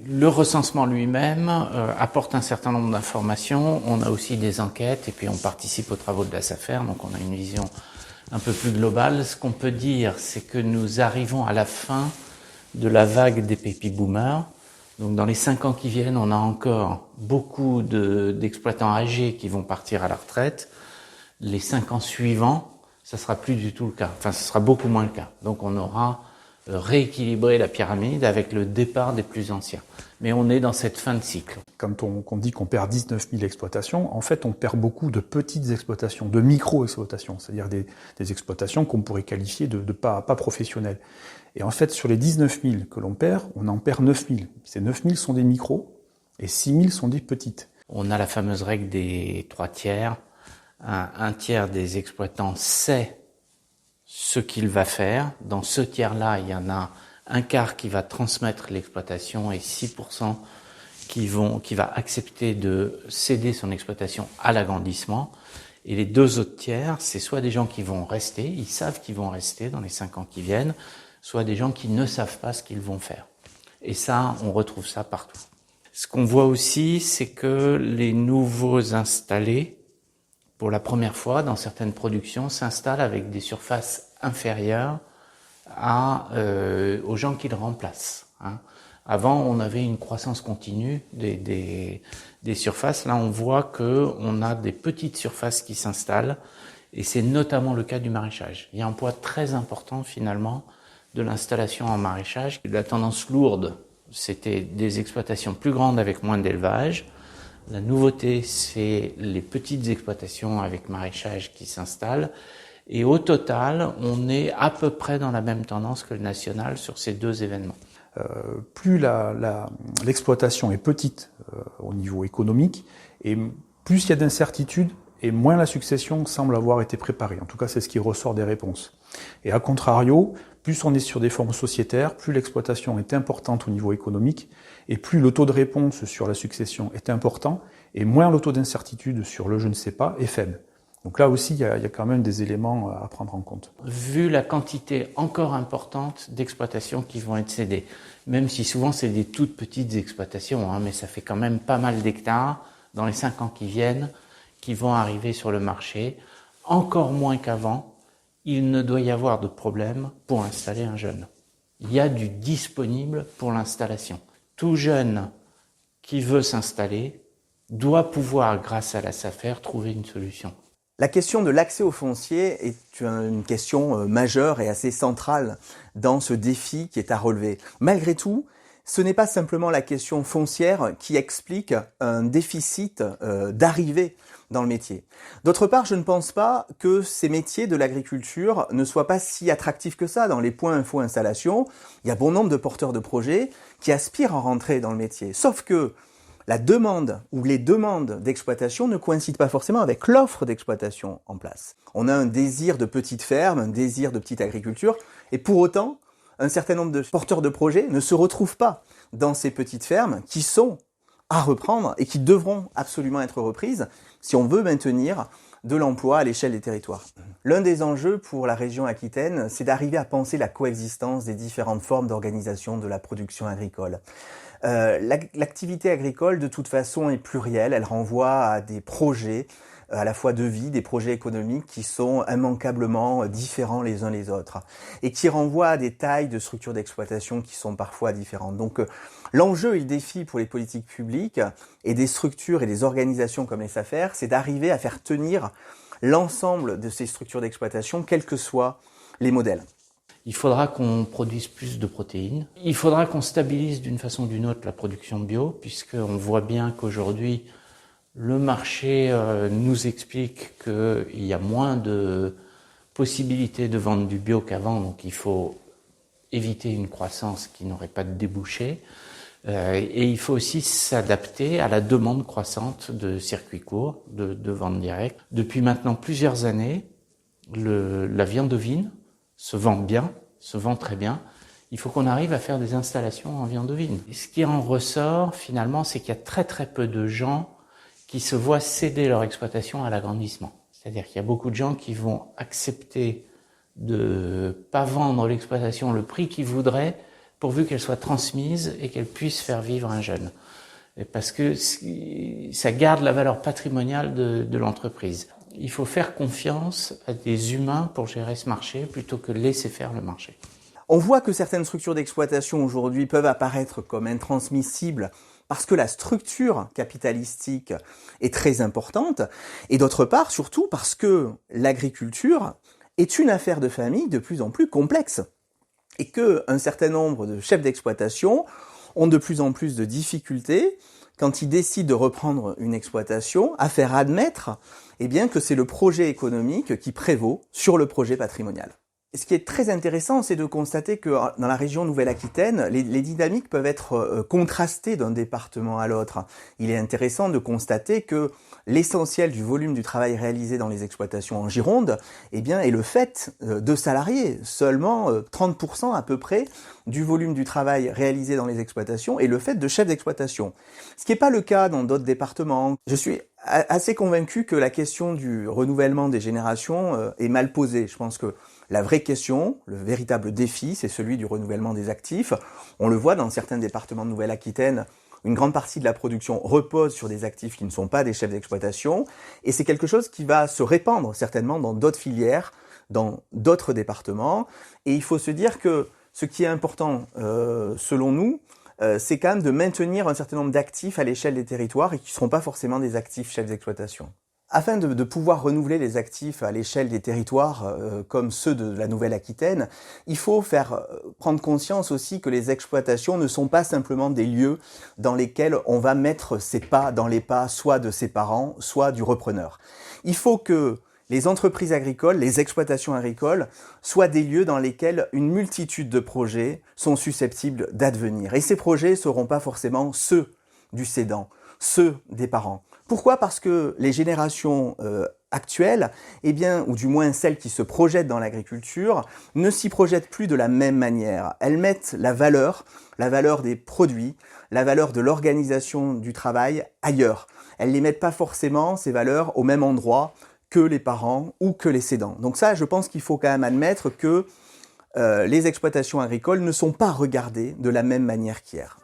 Le recensement lui-même apporte un certain nombre d'informations. On a aussi des enquêtes et puis on participe aux travaux de la SAFER, donc on a une vision un peu plus globale. Ce qu'on peut dire, c'est que nous arrivons à la fin de la vague des baby boomers. Donc dans les 5 ans qui viennent, on a encore beaucoup d'exploitants âgés qui vont partir à la retraite. Les 5 ans suivants, ça sera plus du tout le cas. Enfin, ce sera beaucoup moins le cas. Donc on aura rééquilibrer la pyramide avec le départ des plus anciens. Mais on est dans cette fin de cycle. Quand on dit qu'on perd 19 000 exploitations, en fait on perd beaucoup de petites exploitations, de micro-exploitations, c'est-à-dire des exploitations qu'on pourrait qualifier de pas professionnelles. Et en fait sur les 19 000 que l'on perd, on en perd 9 000. Ces 9 000 sont des micros et 6 000 sont des petites. On a la fameuse règle des 3 tiers. Un tiers des exploitants sait ce qu'il va faire. Dans ce tiers-là, il y en a un quart qui va transmettre l'exploitation et 6% qui va accepter de céder son exploitation à l'agrandissement. Et les 2 autres tiers, c'est soit des gens qui vont rester, ils savent qu'ils vont rester dans les 5 ans qui viennent, soit des gens qui ne savent pas ce qu'ils vont faire. Et ça, on retrouve ça partout. Ce qu'on voit aussi, c'est que les nouveaux installés, pour la première fois, dans certaines productions, s'installent avec des surfaces inférieures aux gens qui le remplacent. Avant, on avait une croissance continue des surfaces. Là, on voit qu'on a des petites surfaces qui s'installent, et c'est notamment le cas du maraîchage. Il y a un poids très important, finalement, de l'installation en maraîchage. La tendance lourde, c'était des exploitations plus grandes avec moins d'élevage. La nouveauté, c'est les petites exploitations avec maraîchage qui s'installent. Et au total, on est à peu près dans la même tendance que le national sur ces 2 événements. Plus l'exploitation est petite au niveau économique, et plus il y a d'incertitudes, et moins la succession semble avoir été préparée. En tout cas, c'est ce qui ressort des réponses. Et à contrario, plus on est sur des formes sociétaires, plus l'exploitation est importante au niveau économique, et plus le taux de réponse sur la succession est important, et moins le taux d'incertitude sur le je ne sais pas est faible. Donc là aussi, il y a quand même des éléments à prendre en compte. Vu la quantité encore importante d'exploitations qui vont être cédées, même si souvent c'est des toutes petites exploitations, mais ça fait quand même pas mal d'hectares dans les 5 ans qui viennent qui vont arriver sur le marché, encore moins qu'avant. Il ne doit y avoir de problème pour installer un jeune. Il y a du disponible pour l'installation. Tout jeune qui veut s'installer doit pouvoir, grâce à la SAFER, trouver une solution. La question de l'accès au foncier est une question majeure et assez centrale dans ce défi qui est à relever. Malgré tout, ce n'est pas simplement la question foncière qui explique un déficit d'arrivée dans le métier. D'autre part, je ne pense pas que ces métiers de l'agriculture ne soient pas si attractifs que ça. Dans les points info installation, il y a bon nombre de porteurs de projets qui aspirent à rentrer dans le métier. Sauf que la demande ou les demandes d'exploitation ne coïncident pas forcément avec l'offre d'exploitation en place. On a un désir de petite ferme, un désir de petite agriculture, et pour autant, un certain nombre de porteurs de projets ne se retrouvent pas dans ces petites fermes qui sont à reprendre et qui devront absolument être reprises si on veut maintenir de l'emploi à l'échelle des territoires. L'un des enjeux pour la région Aquitaine, c'est d'arriver à penser la coexistence des différentes formes d'organisation de la production agricole. L'activité agricole, de toute façon, est plurielle. Elle renvoie à des projets, à la fois de vie, des projets économiques qui sont immanquablement différents les uns les autres et qui renvoient à des tailles de structures d'exploitation qui sont parfois différentes. Donc, l'enjeu et le défi pour les politiques publiques et des structures et des organisations comme les SAFER, c'est d'arriver à faire tenir l'ensemble de ces structures d'exploitation, quels que soient les modèles. Il faudra qu'on produise plus de protéines. Il faudra qu'on stabilise d'une façon ou d'une autre la production bio, puisqu'on voit bien qu'aujourd'hui, le marché nous explique qu'il y a moins de possibilités de vendre du bio qu'avant, donc il faut éviter une croissance qui n'aurait pas de débouché. Et il faut aussi s'adapter à la demande croissante de circuits courts, de vente directe. Depuis maintenant plusieurs années, la viande ovine se vend bien, se vend très bien. il faut qu'on arrive à faire des installations en viande ovine. Et ce qui en ressort, finalement, c'est qu'il y a très très peu de gens qui se voient céder leur exploitation à l'agrandissement. C'est-à-dire qu'il y a beaucoup de gens qui vont accepter de pas vendre l'exploitation le prix qu'ils voudraient, pourvu qu'elle soit transmise et qu'elle puisse faire vivre un jeune. Et parce que ça garde la valeur patrimoniale de l'entreprise. Il faut faire confiance à des humains pour gérer ce marché plutôt que laisser faire le marché. On voit que certaines structures d'exploitation aujourd'hui peuvent apparaître comme intransmissibles parce que la structure capitalistique est très importante, et d'autre part, surtout parce que l'agriculture est une affaire de famille de plus en plus complexe, et qu'un certain nombre de chefs d'exploitation ont de plus en plus de difficultés, quand ils décident de reprendre une exploitation, à faire admettre que c'est le projet économique qui prévaut sur le projet patrimonial. Et ce qui est très intéressant, c'est de constater que dans la région Nouvelle-Aquitaine, les dynamiques peuvent être contrastées d'un département à l'autre. Il est intéressant de constater que l'essentiel du volume du travail réalisé dans les exploitations en Gironde, est le fait de salariés. Seulement 30% à peu près du volume du travail réalisé dans les exploitations est le fait de chefs d'exploitation. Ce qui n'est pas le cas dans d'autres départements. Je suis assez convaincu que la question du renouvellement des générations est mal posée. Je pense que la vraie question, le véritable défi, c'est celui du renouvellement des actifs. On le voit dans certains départements de Nouvelle-Aquitaine, une grande partie de la production repose sur des actifs qui ne sont pas des chefs d'exploitation, et c'est quelque chose qui va se répandre certainement dans d'autres filières, dans d'autres départements, et il faut se dire que ce qui est important, selon nous, c'est quand même de maintenir un certain nombre d'actifs à l'échelle des territoires et qui ne seront pas forcément des actifs chefs d'exploitation. Afin de pouvoir renouveler les actifs à l'échelle des territoires comme ceux de la Nouvelle-Aquitaine, il faut prendre conscience aussi que les exploitations ne sont pas simplement des lieux dans lesquels on va mettre ses pas dans les pas soit de ses parents, soit du repreneur. Il faut que les entreprises agricoles, les exploitations agricoles, soient des lieux dans lesquels une multitude de projets sont susceptibles d'advenir. Et ces projets ne seront pas forcément ceux du cédant, ceux des parents. Pourquoi ? Parce que les générations actuelles, ou du moins celles qui se projettent dans l'agriculture, ne s'y projettent plus de la même manière. Elles mettent la valeur des produits, la valeur de l'organisation du travail ailleurs. Elles ne les mettent pas forcément, ces valeurs, au même endroit que les parents ou que les cédants. Donc ça, je pense qu'il faut quand même admettre que les exploitations agricoles ne sont pas regardées de la même manière qu'hier.